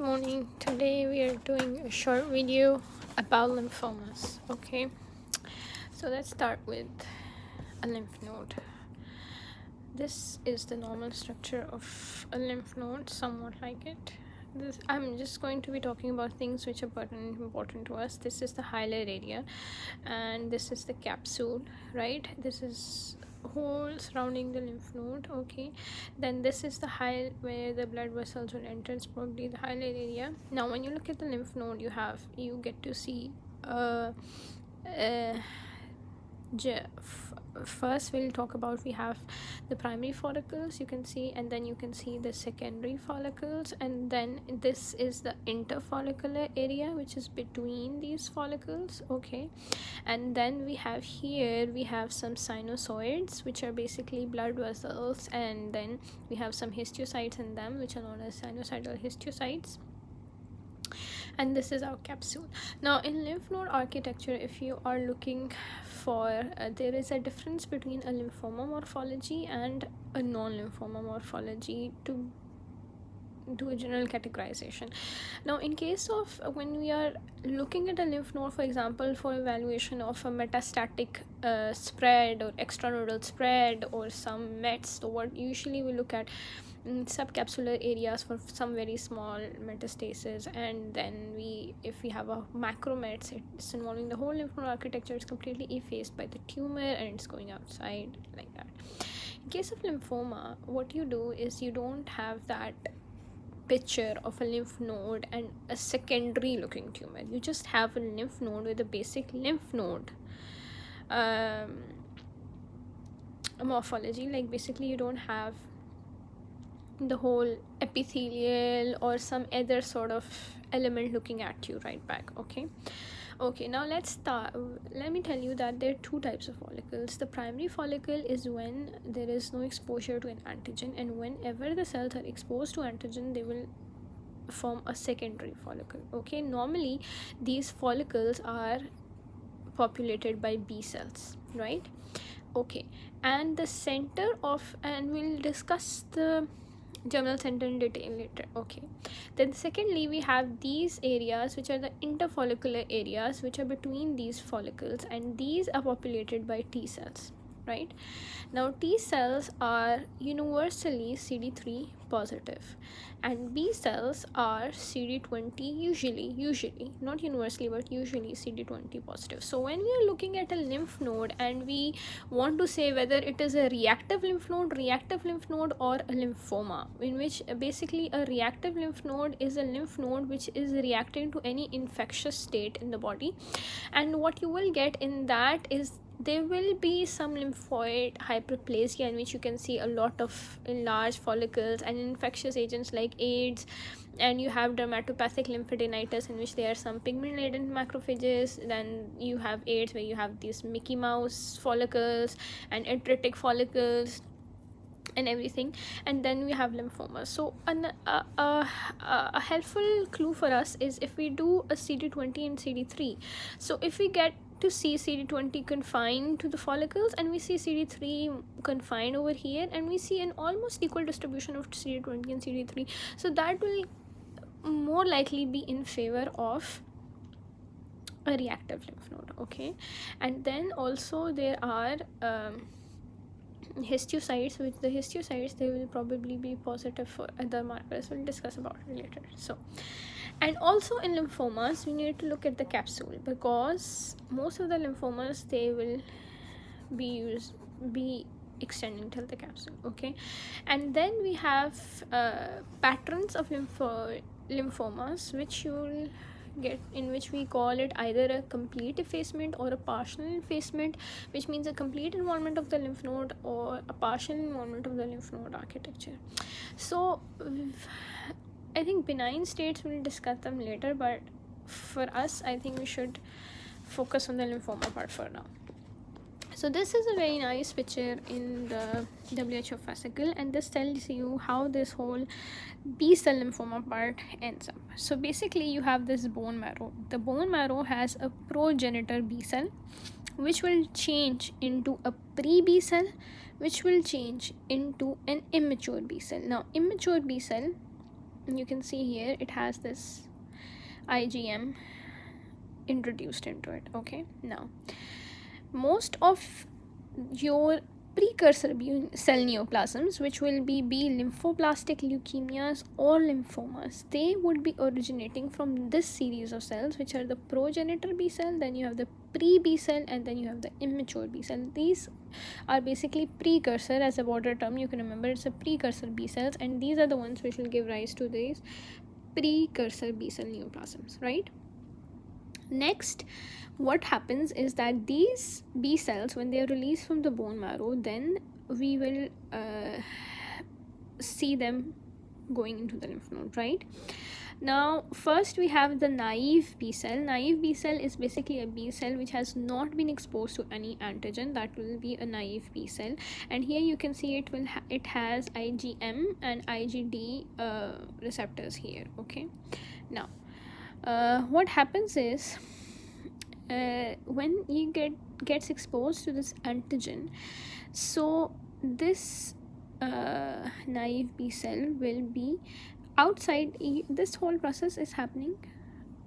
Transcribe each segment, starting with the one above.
Morning. Today we are doing a short video about lymphomas. Okay, so let's start with a lymph node. This is the normal structure of a lymph node, somewhat like it. I'm just going to be talking about things which are important to us. This is the hilar area, and this is the capsule, right? This is hole surrounding the lymph node. Okay, then this is the hile where the blood vessels will enter. It's probably the hilar area. Now when you look at the lymph node, you get to see first we'll talk about, we have the primary follicles, you can see, and then you can see the secondary follicles, and then this is the interfollicular area which is between these follicles. Okay, and then we have some sinusoids, which are basically blood vessels, and then we have some histiocytes in them, which are known as sinusoidal histiocytes. And this is our capsule. Now in lymph node architecture, if you are looking for there is a difference between a lymphoma morphology and a non-lymphoma morphology to do a general categorization. Now in case of when we are looking at a lymph node, for example, for evaluation of a metastatic spread or extranodal spread or some mets, so what usually we look at subcapsular areas for some very small metastasis, and then if we have a macromets, it's involving the whole lymph node architecture, it's completely effaced by the tumor and it's going outside like that. In case of lymphoma, what you do is you don't have that picture of a lymph node and a secondary looking tumor. You just have a lymph node with a basic lymph node morphology. Like basically you don't have the whole epithelial or some other sort of element looking at you right back. Okay, now let's start. Let me tell you that there are two types of follicles. The primary follicle is when there is no exposure to an antigen, and whenever the cells are exposed to antigen, they will form a secondary follicle. Okay, normally these follicles are populated by B cells, right? Okay, and the center of, and we'll discuss the germinal center in detail later. Okay, then secondly we have these areas which are the interfollicular areas, which are between these follicles, and these are populated by T cells, right? Now T cells are universally CD3 positive, and B cells are CD20 usually, not universally but usually CD20 positive. So when we are looking at a lymph node and we want to say whether it is a reactive lymph node or a lymphoma, in which basically a reactive lymph node is a lymph node which is reacting to any infectious state in the body, and what you will get in that is there will be some lymphoid hyperplasia, in which you can see a lot of enlarged follicles and infectious agents like AIDS, and you have dermatopathic lymphadenitis, in which there are some pigment-laden macrophages. Then you have AIDS, where you have these Mickey Mouse follicles and atretic follicles and everything, and then we have lymphomas. So a helpful clue for us is if we do a CD20 and CD3. So if we get to see CD20 confined to the follicles, and we see CD3 confined over here, and we see an almost equal distribution of CD20 and CD3, so that will more likely be in favor of a reactive lymph node. Okay, and then also there are histiocytes, which the histiocytes, they will probably be positive for other markers. We'll discuss about it later. So, and also in lymphomas we need to look at the capsule, because most of the lymphomas, they will be extending till the capsule. Okay, and then we have patterns of lymphomas, which you will get, in which we call it either a complete effacement or a partial effacement, which means a complete involvement of the lymph node or a partial involvement of the lymph node architecture. So I think benign states, we'll discuss them later, but for us I think we should focus on the lymphoma part for now. So this is a very nice picture in the WHO fascicle, and this tells you how this whole B cell lymphoma part ends up. So basically you have this bone marrow. The bone marrow has a progenitor B cell, which will change into a pre-B cell, which will change into an immature B cell. Now immature B cell you can see here it has this IgM introduced into it. Okay, now most of your precursor cell neoplasms, which will be lymphoblastic leukemias or lymphomas, they would be originating from this series of cells, which are the progenitor B cell, then you have the pre-B cell, and then you have the immature B cell. These are basically precursor. As a broader term, you can remember it's a precursor B cells, and these are the ones which will give rise to these precursor B cell neoplasms, right? Next, what happens is that these B cells, when they are released from the bone marrow, then we will see them going into the lymph node, right? Now, first we have the naive B cell. Naive B cell is basically a B cell which has not been exposed to any antigen. That will be a naive B cell. And here you can see it has IgM and IgD receptors here. Okay. Now, what happens is when you gets exposed to this antigen, so this naive B cell will be outside. This whole process is happening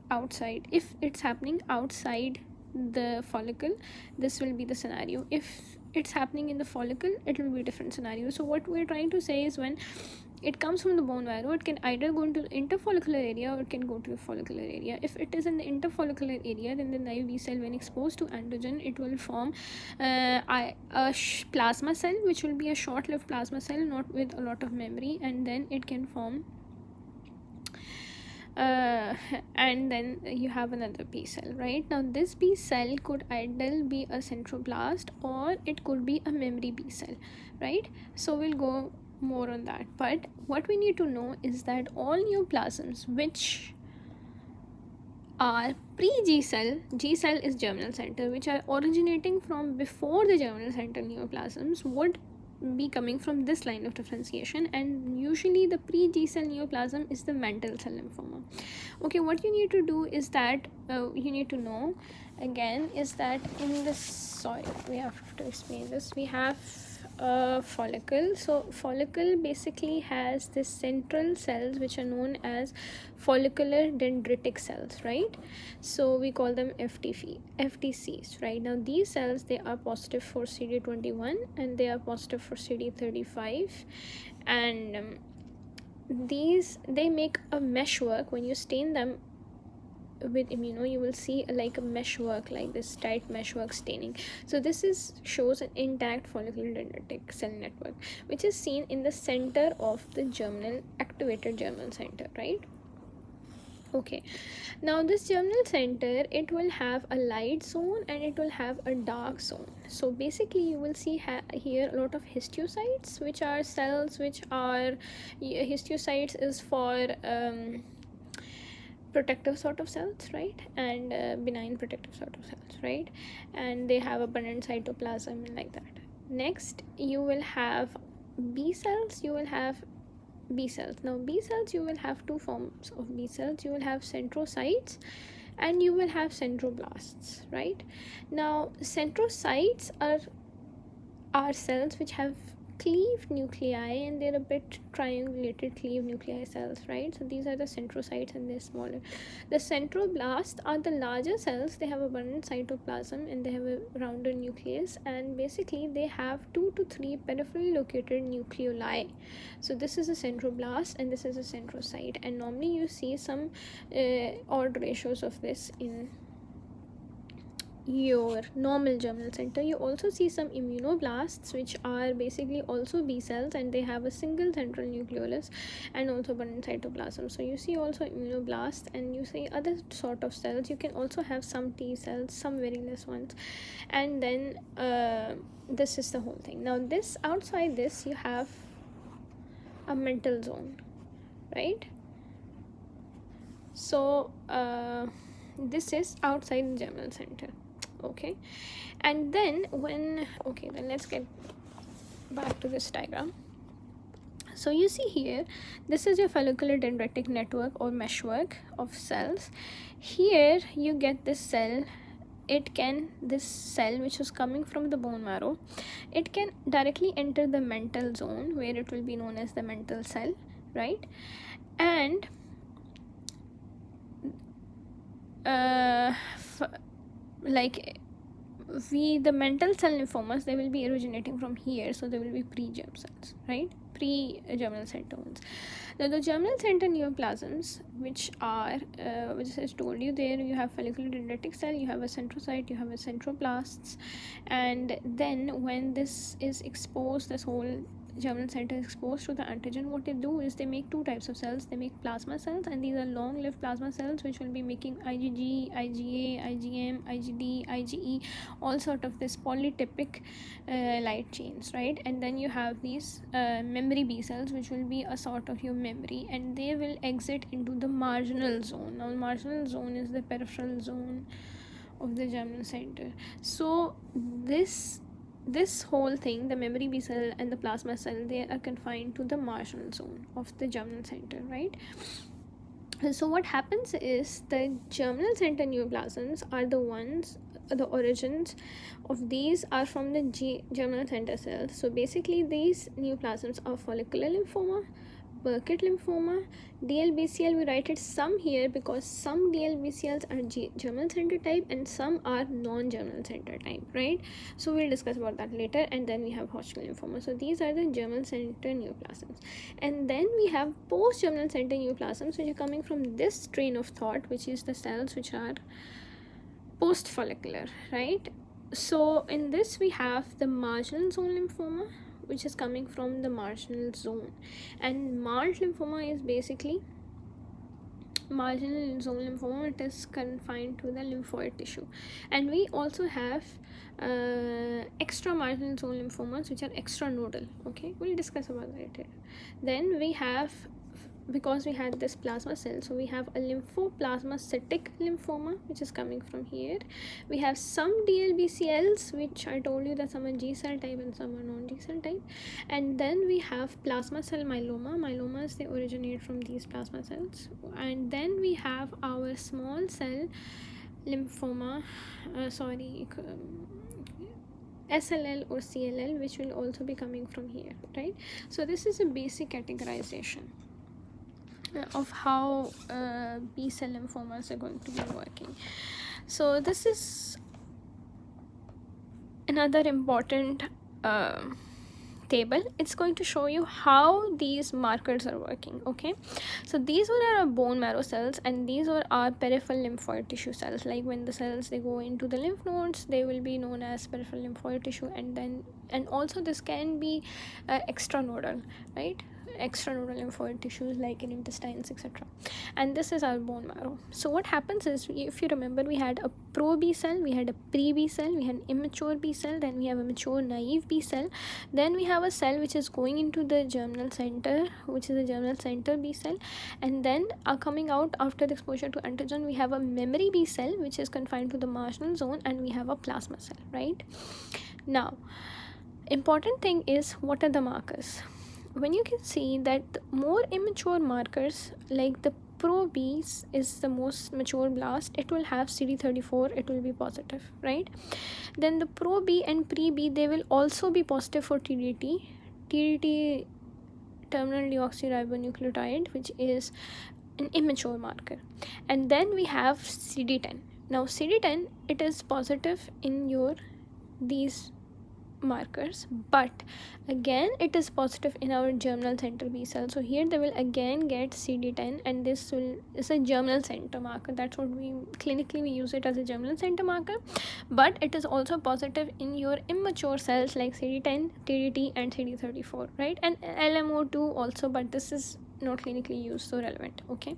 outside. If it's happening outside the follicle, this will be the scenario. If it's happening in the follicle, it will be a different scenario. So what we're trying to say is, when it comes from the bone marrow, it can either go into the interfollicular area or it can go to the follicular area. If it is in the interfollicular area, then the naive B cell, when exposed to antigen, it will form a plasma cell, which will be a short-lived plasma cell, not with a lot of memory, and then it can form and then you have another B cell, right? Now this B cell could either be a centroblast or it could be a memory B cell, right? So we'll go more on that, but what we need to know is that all neoplasms which are pre-G cell, G cell is germinal center, which are originating from before the germinal center neoplasms, would be coming from this line of differentiation, and usually the pre-G cell neoplasm is the mantle cell lymphoma. Okay, what you need to do is that you need to know again is that in this, sorry, we have to explain this. We have a follicle. So follicle basically has this central cells which are known as follicular dendritic cells, right? So we call them FDCs, right? Now these cells, they are positive for CD21 and they are positive for CD35, and these, they make a meshwork. When you stain them with immuno, you will see like a meshwork, like this tight meshwork staining. So this shows an intact follicular dendritic cell network, which is seen in the center of the activated germinal center, right? Okay, now this germinal center, it will have a light zone and it will have a dark zone. So basically you will see here a lot of histiocytes, which are cells which are, histiocytes is for protective sort of cells, right? And benign protective sort of cells, right? And they have abundant cytoplasm and like that. Next, you will have B cells. You will have B cells. Now B cells, you will have two forms of B cells. You will have centrocytes and you will have centroblasts, right? Now centrocytes are cells which have cleaved nuclei, and they're a bit triangulated cleaved nuclei cells, right? So these are the centrocytes and they're smaller. The centroblasts are the larger cells. They have abundant cytoplasm and they have a rounder nucleus, and basically they have 2 to 3 peripherally located nucleoli. So this is a centroblast and this is a centrocyte, and normally you see some odd ratios of this in your normal germinal center. You also see some immunoblasts, which are basically also B cells, and they have a single central nucleolus and also abundant cytoplasm. So you see also immunoblasts, and you see other sort of cells. You can also have some T cells, some very less ones, and then this is the whole thing. Now this, outside this, you have a mental zone, right? So this is outside the germinal center. Okay, and then then let's get back to this diagram. So you see here, this is your follicular dendritic network or meshwork of cells. Here you get this cell. This cell which is coming from the bone marrow, it can directly enter the mental zone, where it will be known as the mental cell, right? And like the mantle cell lymphomas, they will be originating from here, so they will be pre-germ cells, right? Pre-germinal center ones. Now the germinal center neoplasms, which are which I told you, there you have follicular dendritic cell, you have a centrocyte, you have a centroblasts, and then when this is exposed, this whole germinal center is exposed to the antigen, what they do is they make two types of cells. They make plasma cells, and these are long-lived plasma cells which will be making IgG, IgA, IgM, IgD, IgE, all sort of this polytypic light chains, right? And then you have these memory B cells, which will be a sort of your memory, and they will exit into the marginal zone. Now marginal zone is the peripheral zone of the germinal center. So this whole thing, the memory B cell and the plasma cell, they are confined to the marginal zone of the germinal center, right? So what happens is the germinal center neoplasms are the ones, the origins of these are from the germinal center cells. So basically these neoplasms are follicular lymphoma, Burkitt lymphoma, DLBCL. We write it some here because some DLBCLs are germinal center type and some are non-germinal center type, right? So we'll discuss about that later. And then we have Hodgkin lymphoma. So these are the germinal center neoplasms. And then we have post-germinal center neoplasms, which are coming from this train of thought, which is the cells which are post-follicular, right? So in this we have the marginal zone lymphoma, which is coming from the marginal zone, and marginal lymphoma is basically marginal zone lymphoma. It is confined to the lymphoid tissue. And we also have extra marginal zone lymphomas, which are extranodal. Okay, we'll discuss about that later. Then we have, because we had this plasma cell, so we have a lymphoplasmacytic lymphoma, which is coming from here. We have some DLBCLs, which I told you that some are G cell type and some are non-G cell type. And then we have plasma cell myeloma. Myelomas, they originate from these plasma cells. And then we have our small cell lymphoma, SLL or CLL, which will also be coming from here, right? So this is a basic categorization of how B cell lymphomas are going to be working. So this is another important table. It's going to show you how these markers are working. Okay, so these are our bone marrow cells, and these are our peripheral lymphoid tissue cells. Like when the cells, they go into the lymph nodes, they will be known as peripheral lymphoid tissue. And also this can be extranodal, right? Extranodal lymphoid tissues like in intestines, etc. And this is our bone marrow. So what happens is, if you remember, we had a pro B cell, we had a pre B cell, we had an immature B cell, then we have a mature naive B cell, then we have a cell which is going into the germinal center, which is a germinal center B cell, and then coming out after the exposure to antigen, we have a memory B cell which is confined to the marginal zone, and we have a plasma cell, right? Now, important thing is, what are the markers? When you can see that the more immature markers, like the pro B is the most mature blast, it will have CD34, it will be positive, right? Then the pro B and pre B, they will also be positive for TDT, terminal deoxyribonucleotide, which is an immature marker. And then we have CD10. Now CD10, it is positive in your these markers, but again it is positive in our germinal center B cell. So here they will again get CD10, and this is a germinal center marker. That's what we clinically use it as a germinal center marker. But it is also positive in your immature cells like CD10, TDT, and CD34, right? And LMO2 also, but this is not clinically used, so relevant. Okay,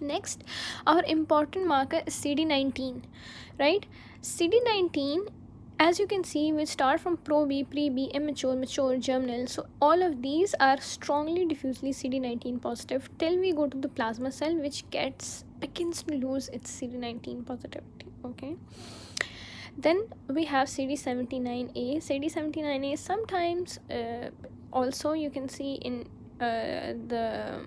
next, our important marker is CD19, right? CD19, as you can see, we start from pro B, pre B, immature, mature, germinal. So all of these are strongly diffusely CD19 positive till we go to the plasma cell, which begins to lose its CD19 positivity. Okay, then we have CD79A. CD79A sometimes also you can see in the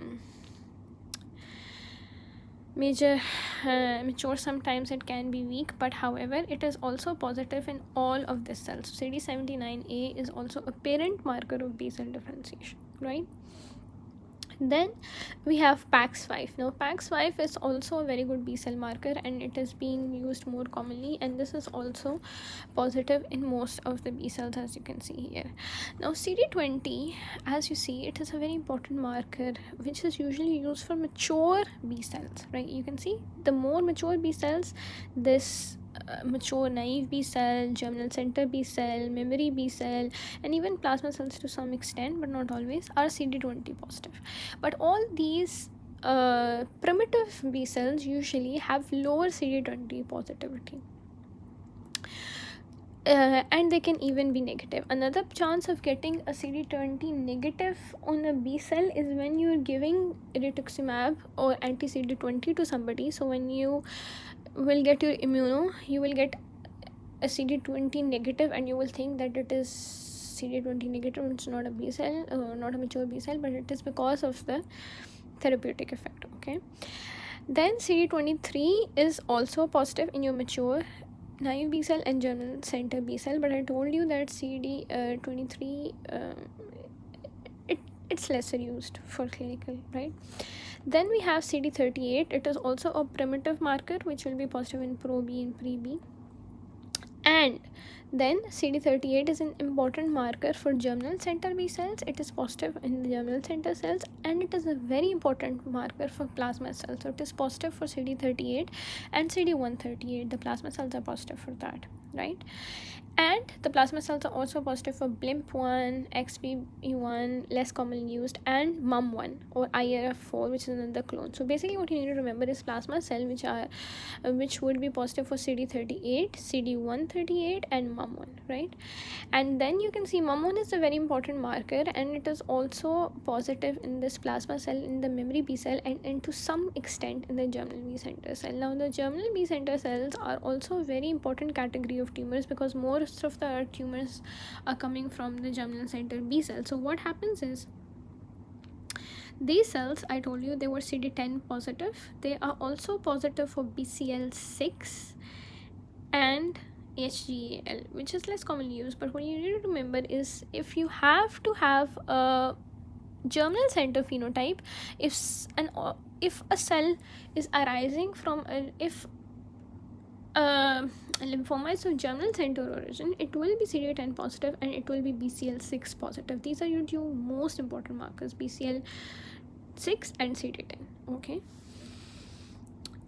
mature, sometimes it can be weak, but however it is also positive in all of the cells. So CD79A is also a parent marker of B cell differentiation, right? Then we have PAX5. Now PAX5 is also a very good B cell marker, and it is being used more commonly, and this is also positive in most of the B cells, as you can see here. Now CD20, as you see, it is a very important marker which is usually used for mature B cells, right? You can see the more mature B cells, this mature naive B cell, germinal center B cell, memory B cell, and even plasma cells to some extent, but not always, are CD20 positive. But all these primitive B cells usually have lower CD20 positivity. And they can even be negative. Another chance of getting a CD20 negative on a B cell is when you're giving rituximab or anti-CD20 to somebody. So when you will get your immuno, you will get a CD20 negative, and you will think that it is CD20 negative. It's not a B cell, not a mature B cell, but it is because of the therapeutic effect. Okay. Then CD23 is also positive in your mature naive B cell and germinal center B cell, but I told you that CD23 it's lesser used for clinical, right? Then we have CD38. It is also a primitive marker which will be positive in pro B and pre B. And then CD38 is an important marker for germinal center B cells. It is positive in the germinal center cells, and it is a very important marker for plasma cells. So it is positive for CD38 and CD138. The plasma cells are positive for that, right? And the plasma cells are also positive for BLIMP1, XBB1, less commonly used, and MUM1 or IRF4, which is another clone. So basically what you need to remember is plasma cell which would be positive for CD38, CD138, and MUM1, right? And then you can see MUM1 is a very important marker, and it is also positive in this plasma cell, in the memory B cell, and to some extent in the germinal B center cell. Now the germinal B center cells are also a very important category of tumors, because most of the tumors are coming from the germinal center B cell. So what happens is, these cells, I told you, they were CD10 positive. They are also positive for BCL6 and HGAL, which is less commonly used. But what you need to remember is, if you have to have a germinal center phenotype, if a cell is arising from lymphoma is of germinal center origin, it will be CD10 positive and it will be BCL6 positive. These are your two most important markers, BCL6 and CD10.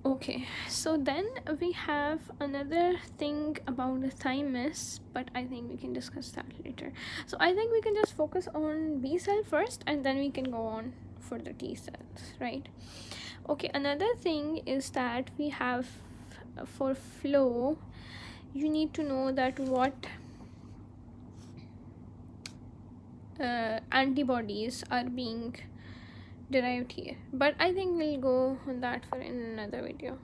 Okay, so then we have another thing about the thymus, but I think we can discuss that later. So I think we can just focus on B cell first, and then we can go on for the T cells, right? Okay, another thing is that we have, for flow, you need to know that what antibodies are being derived here, but I think we'll go on that for in another video.